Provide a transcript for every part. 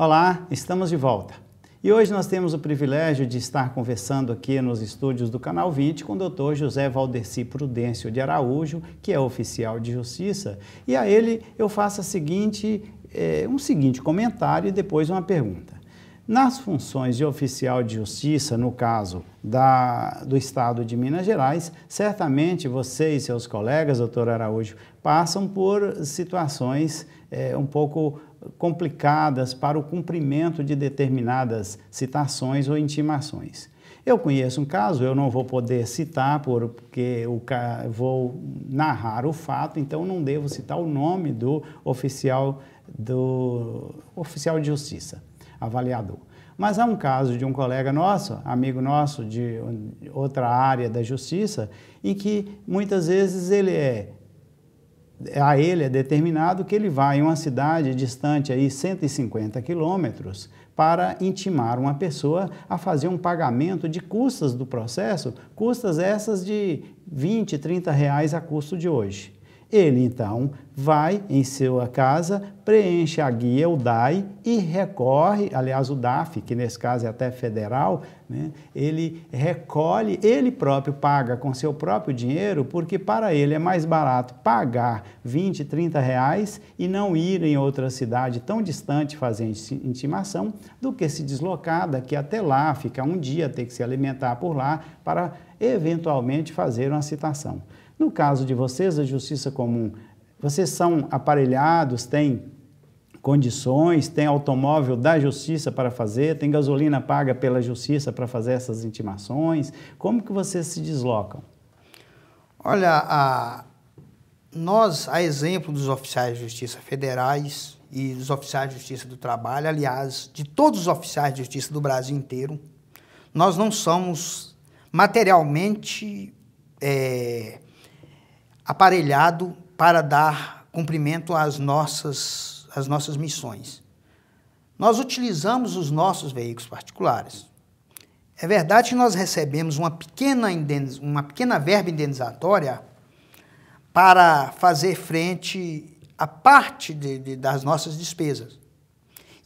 Olá, estamos de volta. E hoje nós temos o privilégio de estar conversando aqui nos estúdios do Canal 20 com o Dr. José Valdeci Prudêncio de Araújo, que é oficial de justiça, e a ele eu faço um seguinte comentário e depois uma pergunta. Nas funções de oficial de justiça, no caso do Estado de Minas Gerais, certamente você e seus colegas, doutor Araújo, passam por situações um pouco complicadas para o cumprimento de determinadas citações ou intimações. Eu conheço um caso, eu não vou poder citar porque vou narrar o fato, então não devo citar o nome do oficial de justiça, avaliador. Mas há um caso de um colega nosso, amigo nosso de outra área da justiça, em que muitas vezes a ele é determinado que ele vai em uma cidade distante aí 150 quilômetros para intimar uma pessoa a fazer um pagamento de custas do processo, custas essas de 20, 30 reais a custo de hoje. Ele, então, vai em sua casa, preenche a guia, o DAI, e recorre, aliás, o DAF, que nesse caso é até federal, né, ele recolhe, ele próprio paga com seu próprio dinheiro, porque para ele é mais barato pagar 20, 30 reais e não ir em outra cidade tão distante fazer intimação, do que se deslocar daqui até lá, ficar um dia, ter que se alimentar por lá, para eventualmente fazer uma citação. No caso de vocês, a Justiça Comum, vocês são aparelhados, têm condições, tem automóvel da Justiça para fazer, tem gasolina paga pela Justiça para fazer essas intimações? Como que vocês se deslocam? Olha, nós, a exemplo dos oficiais de justiça federais e dos oficiais de justiça do trabalho, aliás, de todos os oficiais de justiça do Brasil inteiro, nós não somos materialmente aparelhado para dar cumprimento às nossas missões. Nós utilizamos os nossos veículos particulares. É verdade que nós recebemos uma pequena verba indenizatória para fazer frente à parte das nossas despesas.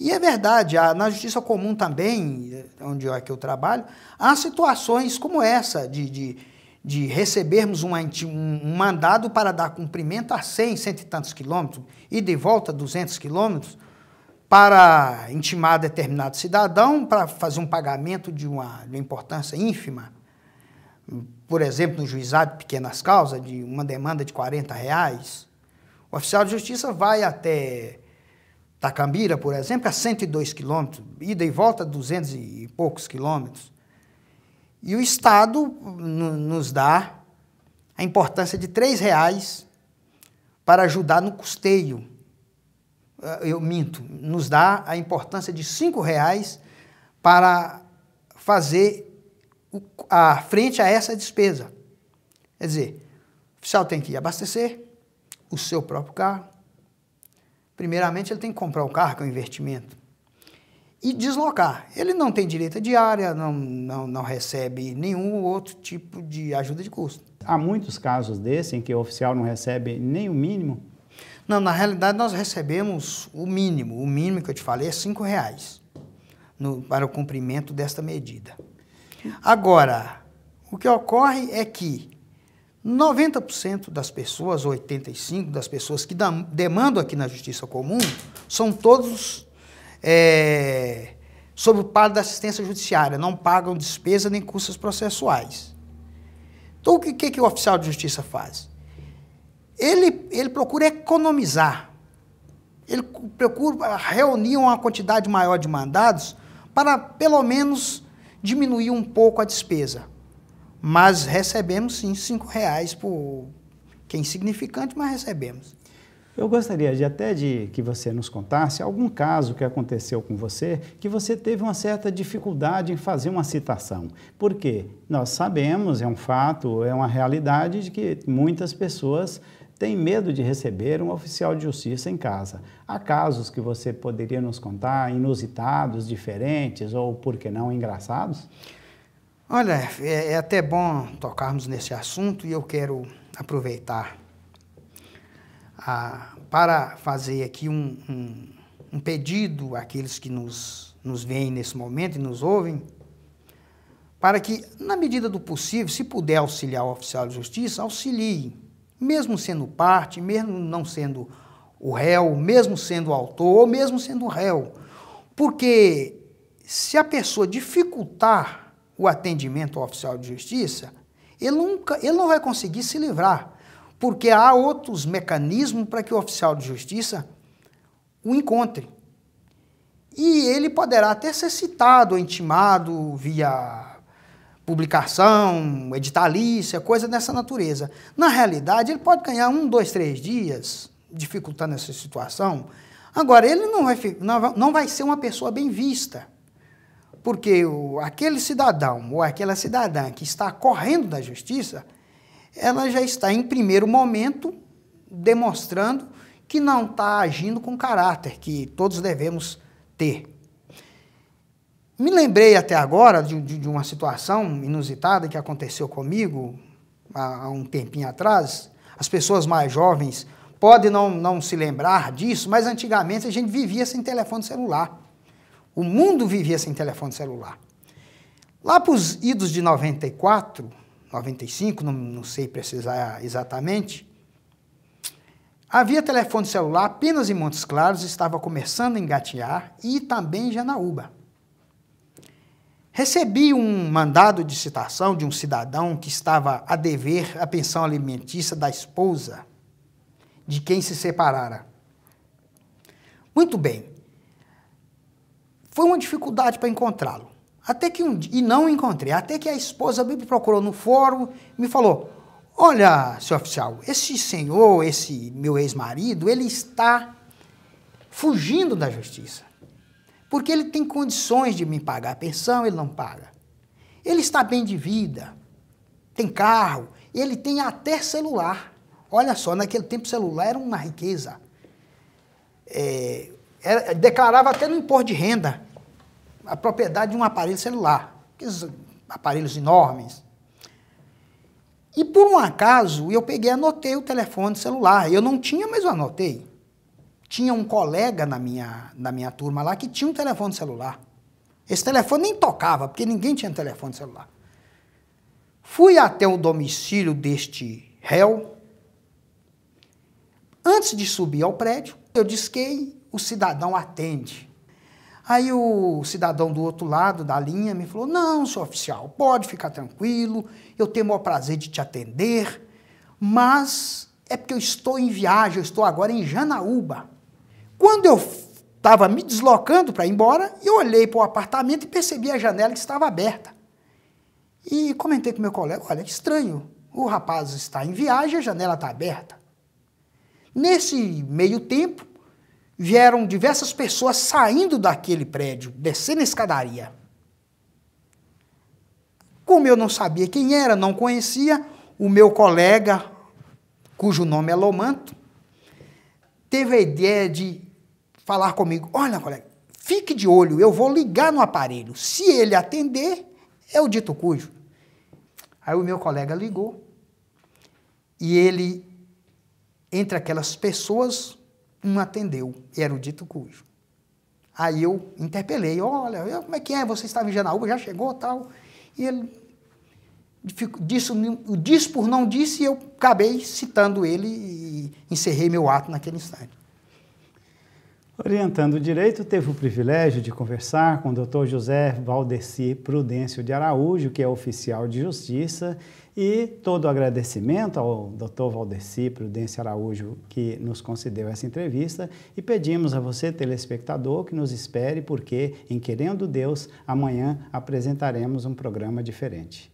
E é verdade, na Justiça Comum também, onde é que eu trabalho, há situações como essa, de recebermos um mandado para dar cumprimento a 100, cento e tantos quilômetros, e de volta 200 quilômetros, para intimar determinado cidadão, para fazer um pagamento de uma importância ínfima. Por exemplo, no juizado de pequenas causas, de uma demanda de 40 reais. O oficial de justiça vai até Tacambira, por exemplo, a 102 quilômetros, ida e volta 200 e poucos quilômetros. E o Estado nos dá a importância de R$3 para ajudar no custeio. Eu minto, nos dá a importância de R$5 para fazer frente a essa despesa. Quer dizer, o oficial tem que abastecer o seu próprio carro. Primeiramente, ele tem que comprar o carro, que é um investimento. E deslocar. Ele não tem direito à diária, não recebe nenhum outro tipo de ajuda de custo. Há muitos casos desses em que o oficial não recebe nem o mínimo? Não, na realidade nós recebemos o mínimo. O mínimo que eu te falei é R$5 para o cumprimento desta medida. Agora, o que ocorre é que 90% das pessoas, 85% das pessoas que demandam aqui na Justiça Comum, são todos sob o paro da assistência judiciária, não pagam despesa nem custos processuais. Então, o que o oficial de justiça faz? Ele procura economizar, ele procura reunir uma quantidade maior de mandados para, pelo menos, diminuir um pouco a despesa. Mas recebemos, sim, R$5 que é insignificante, mas recebemos. Eu gostaria de que você nos contasse algum caso que aconteceu com você, que você teve uma certa dificuldade em fazer uma citação. Porque nós sabemos, é um fato, é uma realidade de que muitas pessoas têm medo de receber um oficial de justiça em casa. Há casos que você poderia nos contar, inusitados, diferentes ou, por que não, engraçados? Olha, é até bom tocarmos nesse assunto e eu quero aproveitar para fazer aqui um pedido àqueles que nos veem nesse momento e nos ouvem, para que, na medida do possível, se puder auxiliar o oficial de justiça, auxilie, mesmo sendo parte, mesmo não sendo o réu, mesmo sendo o autor, ou mesmo sendo o réu. Porque se a pessoa dificultar o atendimento ao oficial de justiça, ele não vai conseguir se livrar, porque há outros mecanismos para que o oficial de justiça o encontre. E ele poderá até ser citado ou intimado via publicação, editalícia, coisa dessa natureza. Na realidade, ele pode ganhar 1, 2, 3 dias dificultando essa situação. Agora, ele não vai ser uma pessoa bem vista, porque aquele cidadão ou aquela cidadã que está correndo da justiça, ela já está, em primeiro momento, demonstrando que não está agindo com caráter, que todos devemos ter. Me lembrei até agora de uma situação inusitada que aconteceu comigo há um tempinho atrás. As pessoas mais jovens podem não se lembrar disso, mas antigamente a gente vivia sem telefone celular. O mundo vivia sem telefone celular. Lá para os idos de 94, 95, não sei precisar exatamente, havia telefone celular apenas em Montes Claros, estava começando a engatear, e também em Janaúba. Recebi um mandado de citação de um cidadão que estava a dever a pensão alimentícia da esposa de quem se separara. Muito bem. Foi uma dificuldade para encontrá-lo. E não encontrei. Até que a esposa me procurou no fórum e me falou: olha, senhor oficial, esse senhor, esse meu ex-marido, ele está fugindo da justiça. Porque ele tem condições de me pagar a pensão, ele não paga. Ele está bem de vida, tem carro, ele tem até celular. Olha só, naquele tempo celular era uma riqueza. Declarava até no imposto de renda a propriedade de um aparelho celular, aqueles aparelhos enormes. E por um acaso, eu peguei e anotei o telefone celular. Eu não tinha, mas eu anotei. Tinha um colega na minha turma lá que tinha um telefone celular. Esse telefone nem tocava, porque ninguém tinha telefone celular. Fui até o domicílio deste réu. Antes de subir ao prédio, eu disquei, o cidadão atende. Aí o cidadão do outro lado da linha me falou: não, senhor oficial, pode ficar tranquilo, eu tenho o maior prazer de te atender, mas é porque eu estou em viagem, eu estou agora em Janaúba. Quando eu estava me deslocando para ir embora, eu olhei para o apartamento e percebi a janela que estava aberta. E comentei com meu colega: olha, que estranho, o rapaz está em viagem, a janela está aberta. Nesse meio tempo, vieram diversas pessoas saindo daquele prédio, descendo a escadaria. Como eu não sabia quem era, não conhecia, o meu colega, cujo nome é Lomanto, teve a ideia de falar comigo: olha, colega, fique de olho, eu vou ligar no aparelho. Se ele atender, é o dito cujo. Aí o meu colega ligou e ele, entre aquelas pessoas, um atendeu, era o dito cujo. Aí eu interpelei: olha, como é que é? Você estava em Janaúba, já chegou, tal? E ele disse por não disse, e eu acabei citando ele e encerrei meu ato naquele instante. Orientando o direito, teve o privilégio de conversar com o Dr. José Valdeci Prudêncio de Araújo, que é oficial de justiça, e todo o agradecimento ao Dr. Valdeci Prudêncio Araújo que nos concedeu essa entrevista, e pedimos a você, telespectador, que nos espere, porque, em querendo Deus, amanhã apresentaremos um programa diferente.